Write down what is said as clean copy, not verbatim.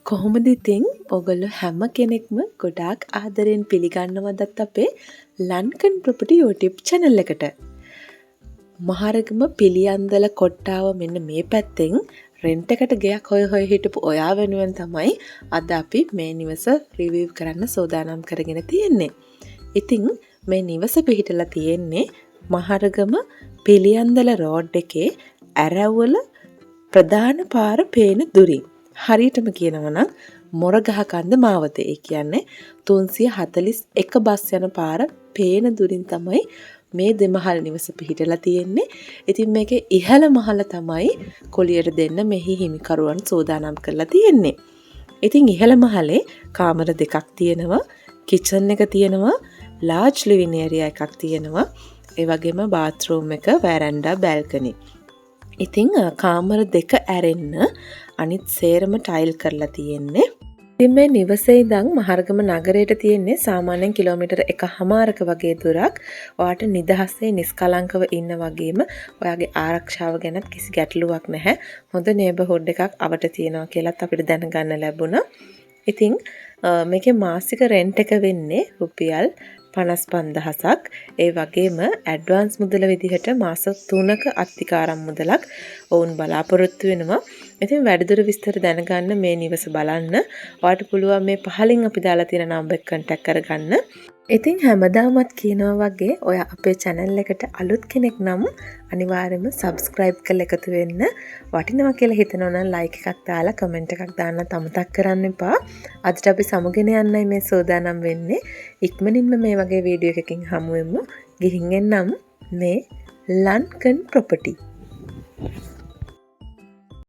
කොහොමද ඉතින් ඔයගොල්ලෝ හැම කෙනෙක්ම ගොඩාක් ආදරෙන් පිළිගන්නවදත් අපේ ලන්කන් ප්‍රොපර්ටි YouTube channel එකට. මහරගම පිළියන්දල කොට්ටාව මෙන්න මේ පැත්තෙන් රෙන්ට් එකට ගෙයක් හොය හොය හිටපු ඔයා වෙනුවෙන් තමයි අද අපි මේ නිවස රිවිව් කරන්න සූදානම් කරගෙන තියෙන්නේ. ඉතින් මේ නිවස පිහිටලා තියෙන්නේ මහරගම පිළියන්දල රෝඩ් එකේ ඇරැව්වල ප්‍රධාන පාර පේන දුරින්. හරියටම කියනවා නම් මොරගහකන්ද මාවතේ. ඒ කියන්නේ 341 බස් යන පාර පේන දුරින් තමයි මේ දෙමහල් නිවස පිහිටලා තියෙන්නේ. ඉතින් මේකේ ඉහළ මහල තමයි කොළියට දෙන්න මෙහි හිමිකරුවන් සූදානම් කරලා තියෙන්නේ. ඉතින් ඉහළ මහලේ කාමර දෙකක් තියෙනවා, කිචන් එක තියෙනවා, large living area එකක් තියෙනවා. ඒ වගේම bathroom එක, veranda, balcony. ඉතින් කාමර දෙක ඇරෙන්න අනිත් සේරම ටයිල් කරලා තියෙන්නේ. ඉතින් මේ නිවසේ ඉඳන් මහරගම නගරයට තියෙන්නේ සාමාන්‍යයෙන් කිලෝමීටර් 1.5ක වගේ දුරක්. ඔයාට නිදහසේ නිස්කලංකව ඉන්න වගේම ඔයාගේ ආරක්ෂාව ගැනත් කිසි ගැටලුවක් නැහැ. හොඳ නේබර්හුඩ් එකක් අවට තියෙනවා කියලාත් අපිට දැනගන්න ලැබුණා. ඉතින් මේකේ මාසික රෙන්ට් එක වෙන්නේ රුපියල් 55,000ක්. ඒ වගේම ඇඩ්වාන්ස් මුදල විදිහට මාස 3ක අත්තිකාරම් මුදලක් ඔවුන් බලාපොරොත්තු වෙනවා. ඉතින් වැඩිදුර විස්තර දැනගන්න මේ නිවස බලන්න. ඔයාලට පුළුවන් මේ පහලින් අපි දාලා තියෙන නම්බර් එක contact කරගන්න. ඉතින් හැමදාමත් කියනවා වගේ ඔයා අපේ channel එකට අලුත් කෙනෙක් නම් අනිවාර්යයෙන්ම subscribe කරලා එකතු වෙන්න. වටිනවා කියලා හිතනවා නම් like එකක් දාලා comment එකක් දාන්නත් අමතක කරන්න එපා. අදට අපි සමුගෙන යන්නයි මේ සූදානම් වෙන්නේ. ඉක්මනින්ම මේ වගේ වීඩියෝ එකකින් හමු වෙමු. ගිහින් එන්නම් මේ ලන්කන් property.